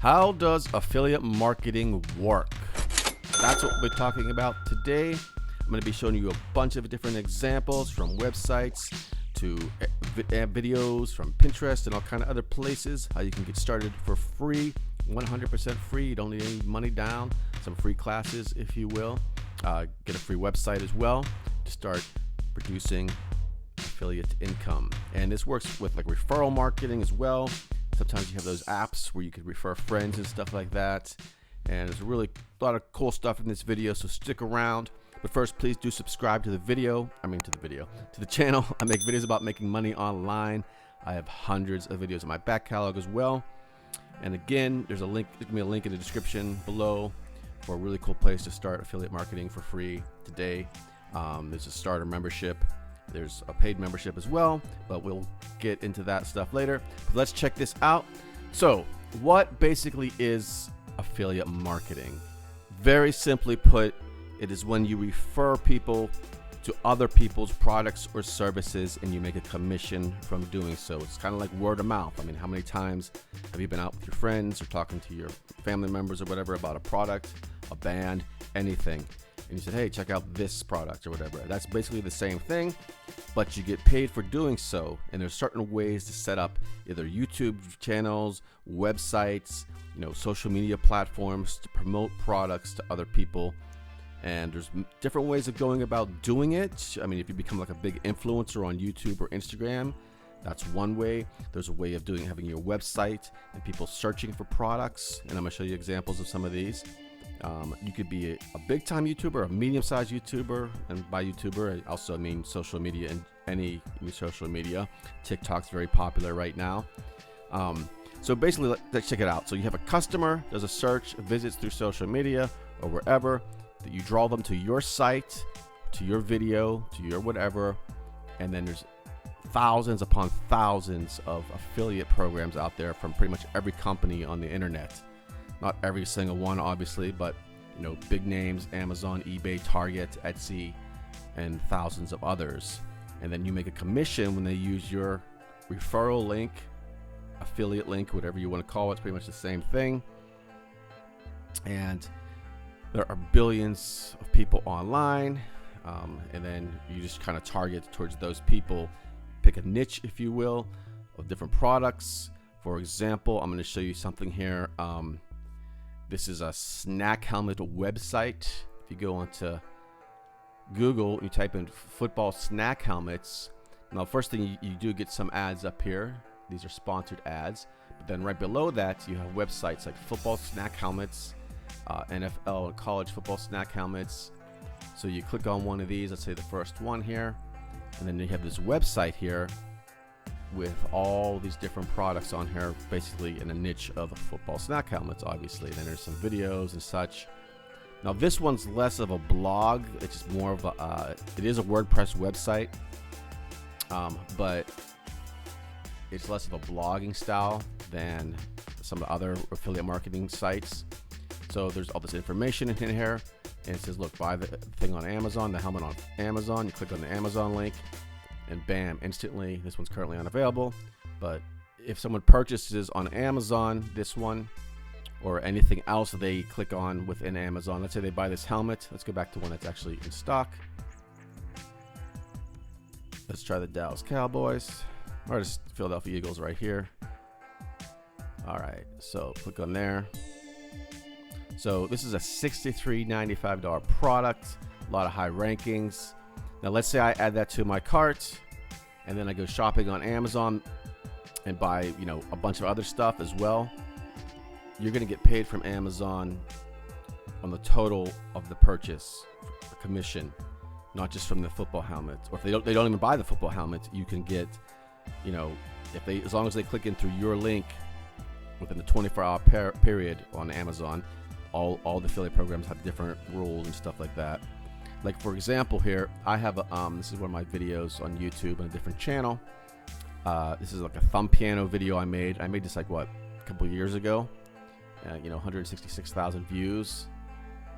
How does affiliate marketing work? That's what we're talking about today. I'm going to be showing you a bunch of different examples from websites to videos from Pinterest and all kind of other places, how you can get started for free, 100% free. You don't need any money down. Some free classes, if you will. Get a free website as well to start producing affiliate income. And this works with like referral marketing as well. Sometimes you have those apps where you could refer friends and stuff like that. And there's really a lot of cool stuff in this video, so stick around. But first, please do subscribe to the channel. I make videos about making money online. I have hundreds of videos in my back catalog as well. And again, there's going to be a link in the description below for a really cool place to start affiliate marketing for free today. There's a starter membership. There's a paid membership as well, but we'll get into that stuff later. But let's check this out. So what basically is affiliate marketing? Very simply put, it is when you refer people to other people's products or services and you make a commission from doing so. It's kind of like word of mouth. I mean, how many times have you been out with your friends or talking to your family members or whatever about a product, a band, anything, and you said, hey, check out this product or whatever? That's basically the same thing, but you get paid for doing so. And there's certain ways to set up either YouTube channels, websites, social media platforms to promote products to other people. And there's different ways of going about doing it. I mean, if you become like a big influencer on YouTube or Instagram, that's one way. There's a way of having your website and people searching for products. And I'm gonna show you examples of some of these. You could be a big time YouTuber, a medium-sized YouTuber, and by YouTuber, I also mean social media and any social media. TikTok's very popular right now. So basically, let's check it out. So you have a customer, does a search, visits through social media or wherever, that you draw them to your site, to your video, to your whatever, and then there's thousands upon thousands of affiliate programs out there from pretty much every company on the internet. Not every single one, obviously, but big names: Amazon, eBay, Target, Etsy, and thousands of others. And then you make a commission when they use your referral link, affiliate link, whatever you want to call it. It's pretty much the same thing. And there are billions of people online, and then you just kind of target towards those people. Pick a niche, if you will, of different products. For example, I'm going to show you something here. This is a snack helmet website. If you go onto Google, you type in football snack helmets. Now, first thing you do get some ads up here. These are sponsored ads. But then right below that, you have websites like football snack helmets, NFL and college football snack helmets. So you click on one of these, let's say the first one here, and then you have this website here with all these different products on here, basically in a niche of football snack helmets, obviously. And then there's some videos and such. Now this one's less of a blog, it's just more of it is a WordPress website, but it's less of a blogging style than some of the other affiliate marketing sites. So there's all this information in here, and it says, look, buy the thing on Amazon, the helmet on Amazon. You click on the Amazon link, and bam, instantly, this one's currently unavailable. But if someone purchases on Amazon this one, or anything else they click on within Amazon, let's say they buy this helmet. Let's go back to one that's actually in stock. Let's try the Dallas Cowboys, or just Philadelphia Eagles right here. All right, so click on there. So this is a $63.95 product, a lot of high rankings. Now let's say I add that to my cart, and then I go shopping on Amazon and buy, a bunch of other stuff as well. You're gonna get paid from Amazon on the total of the purchase, the commission, not just from the football helmet. Or if they don't even buy the football helmet, you can get, as long as they click in through your link within the 24-hour period on Amazon. All the affiliate programs have different rules and stuff like that. Like for example here, I have this is one of my videos on YouTube on a different channel. This is like a thumb piano video I made. I made this like a couple years ago. 166,000 views.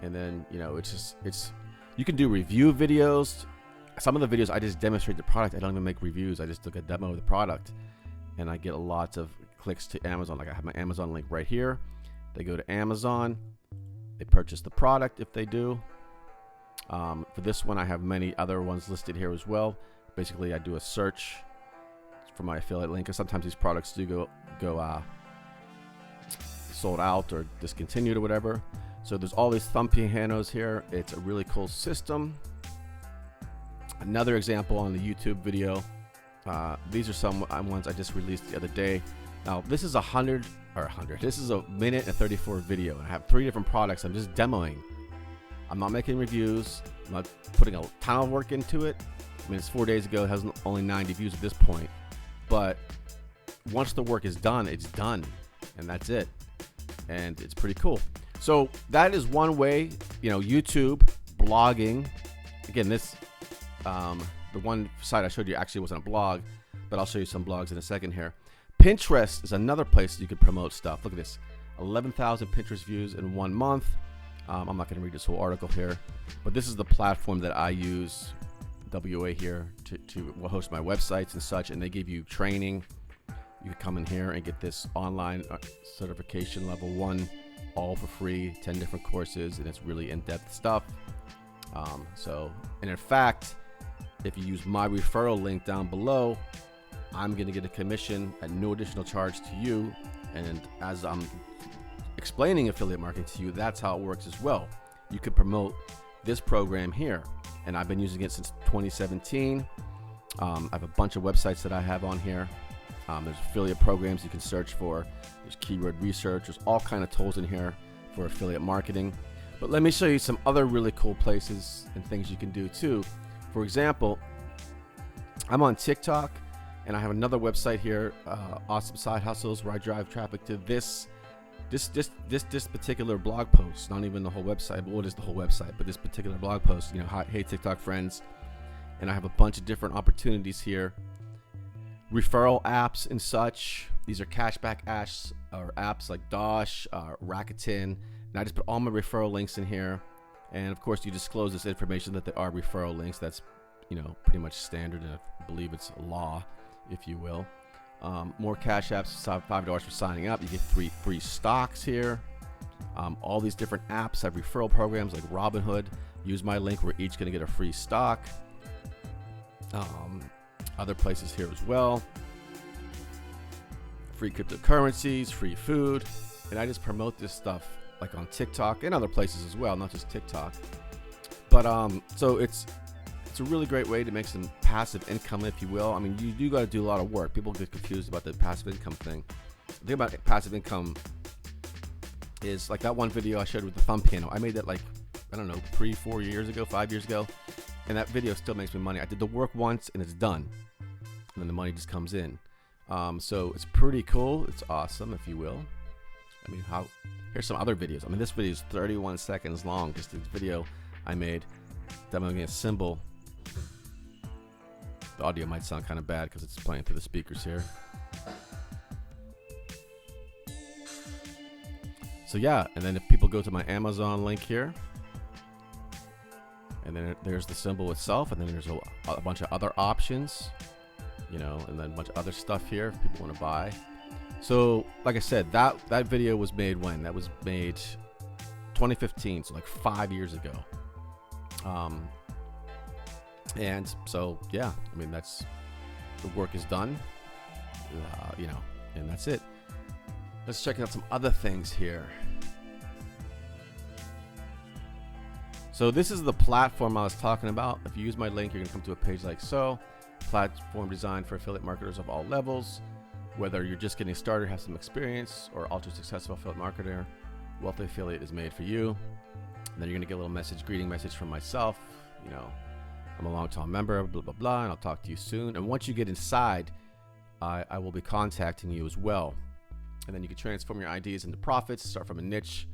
And then you can do review videos. Some of the videos I just demonstrate the product. I don't even make reviews. I just took a demo of the product, and I get lots of clicks to Amazon. Like I have my Amazon link right here. They go to Amazon. They purchase the product if they do. For this one, I have many other ones listed here as well. Basically, I do a search for my affiliate link, because sometimes these products do go sold out or discontinued or whatever. So there's all these thumb pianos here. It's a really cool system. Another example on the YouTube video. These are some ones I just released the other day. Now this is this is a minute and 34 video, and I have 3 different products I'm just demoing. I'm not making reviews. I'm not putting a ton of work into it. I mean, it's 4 days ago. It has only 90 views at this point. But once the work is done, it's done, and that's it. And it's pretty cool. So that is one way, YouTube, blogging. Again, this, the one site I showed you actually wasn't a blog, but I'll show you some blogs in a second here. Pinterest is another place you could promote stuff. Look at this, 11,000 Pinterest views in 1 month. I'm not going to read this whole article here, but this is the platform that I use, WA here, to host my websites and such, and they give you training. You can come in here and get this online certification level 1, all for free, 10 different courses, and it's really in-depth stuff. And in fact, if you use my referral link down below, I'm going to get a commission at no additional charge to you. And as I'm explaining affiliate marketing to you, that's how it works as well. You could promote this program here, and I've been using it since 2017. I have a bunch of websites that I have on here. There's affiliate programs you can search for. There's keyword research. There's all kind of tools in here for affiliate marketing. But let me show you some other really cool places and things you can do too. For example, I'm on TikTok, and I have another website here, Awesome Side Hustles, where I drive traffic to this particular blog post. Not even the whole website, but what is the whole website? But this particular blog post, hey TikTok friends, and I have a bunch of different opportunities here. Referral apps and such. These are cashback apps or apps like Dosh, Rakuten, and I just put all my referral links in here. And of course, you disclose this information that they are referral links. That's pretty much standard, and I believe it's law, if you will. More cash apps, $5 for signing up. You get 3 free stocks here. All these different apps have referral programs like Robinhood. Use my link. We're each going to get a free stock. Other places here as well. Free cryptocurrencies, free food. And I just promote this stuff like on TikTok and other places as well, not just TikTok. But so it's a really great way to make some passive income, if you will. I mean, you do got to do a lot of work. People get confused about the passive income thing. The thing about passive income is like that one video I showed with the thumb piano. I made that 3-4 years ago, 5 years ago. And that video still makes me money. I did the work once and it's done. And then the money just comes in. So it's pretty cool. It's awesome, if you will. I mean, here's some other videos. I mean, this video is 31 seconds long. Just this video I made demoing a symbol. The audio might sound kind of bad because it's playing through the speakers here. So yeah, and then if people go to my Amazon link here, and then there's the symbol itself, and then there's a bunch of other options, and then a bunch of other stuff here if people want to buy. So like I said, that video was made when? That was made 2015, so like 5 years ago. And so yeah, I mean, that's the work is done, and that's it. Let's check out some other things here. So this is the platform I was talking about. If you use my link, you're going to come to a page like so. Platform designed for affiliate marketers of all levels. Whether you're just getting started, have some experience, or ultra successful affiliate marketer, Wealthy Affiliate is made for you. And then you're going to get a little greeting message from myself. I'm a long-time member, blah, blah, blah, and I'll talk to you soon. And once you get inside, I will be contacting you as well. And then you can transform your ideas into profits, start from a niche.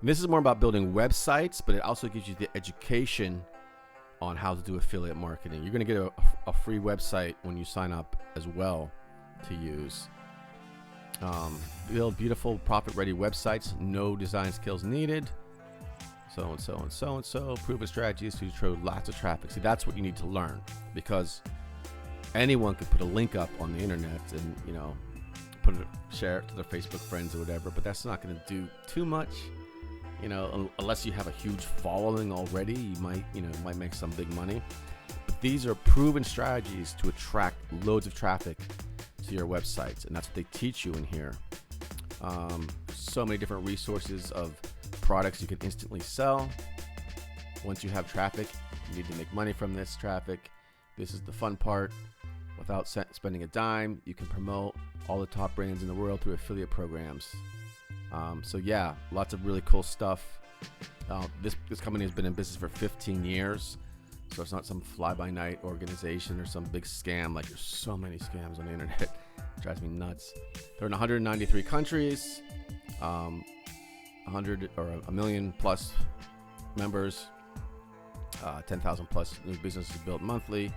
And this is more about building websites, but it also gives you the education on how to do affiliate marketing. You're going to get a free website when you sign up as well to use. Build beautiful, profit-ready websites, no design skills needed. So and so and so and so. Proven strategies to show lots of traffic. See, that's what you need to learn, because anyone could put a link up on the internet and share it to their Facebook friends or whatever, but that's not going to do too much. Unless you have a huge following already, you might make some big money. But these are proven strategies to attract loads of traffic to your websites, and that's what they teach you in here. So many different resources of products you can instantly sell. Once you have traffic, you need to make money from this traffic. This is the fun part. Without spending a dime, you can promote all the top brands in the world through affiliate programs. So yeah, lots of really cool stuff. This company has been in business for 15 years, so it's not some fly-by-night organization or some big scam. Like, there's so many scams on the internet. It drives me nuts. They're in 193 countries, 100 or a million plus members, 10,000 plus new businesses built monthly,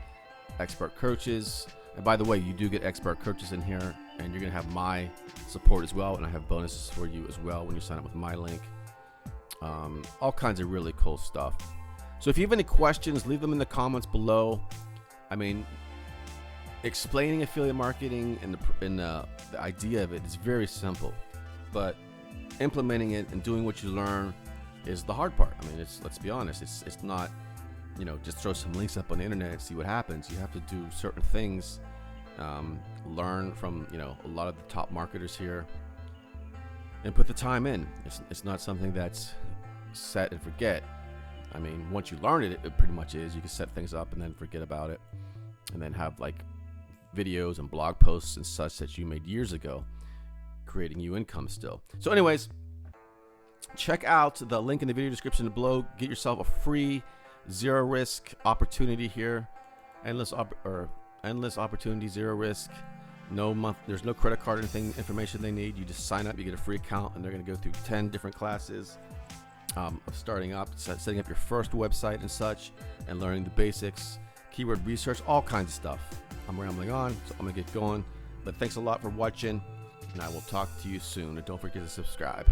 expert coaches. And by the way, you do get expert coaches in here, and you're going to have my support as well. And I have bonuses for you as well when you sign up with my link. All kinds of really cool stuff. So if you have any questions, leave them in the comments below. I mean, explaining affiliate marketing and the idea of it is very simple, but implementing it and doing what you learn is the hard part. I mean, let's be honest, it's not, just throw some links up on the internet and see what happens. You have to do certain things, learn from, a lot of the top marketers here, and put the time in. It's not something that's set and forget. I mean, once you learn it, it pretty much is. You can set things up and then forget about it, and then have like videos and blog posts and such that you made years ago, creating you income still. So anyways, check out the link in the video description below. Get yourself a free zero risk opportunity here. Endless opportunity, zero risk. There's no credit card or anything information they need. You just sign up, you get a free account, and they're going to go through 10 different classes of starting up, setting up your first website and such, and learning the basics, keyword research, all kinds of stuff. I'm rambling on, so I'm gonna get going. But thanks a lot for watching, and I will talk to you soon. And don't forget to subscribe.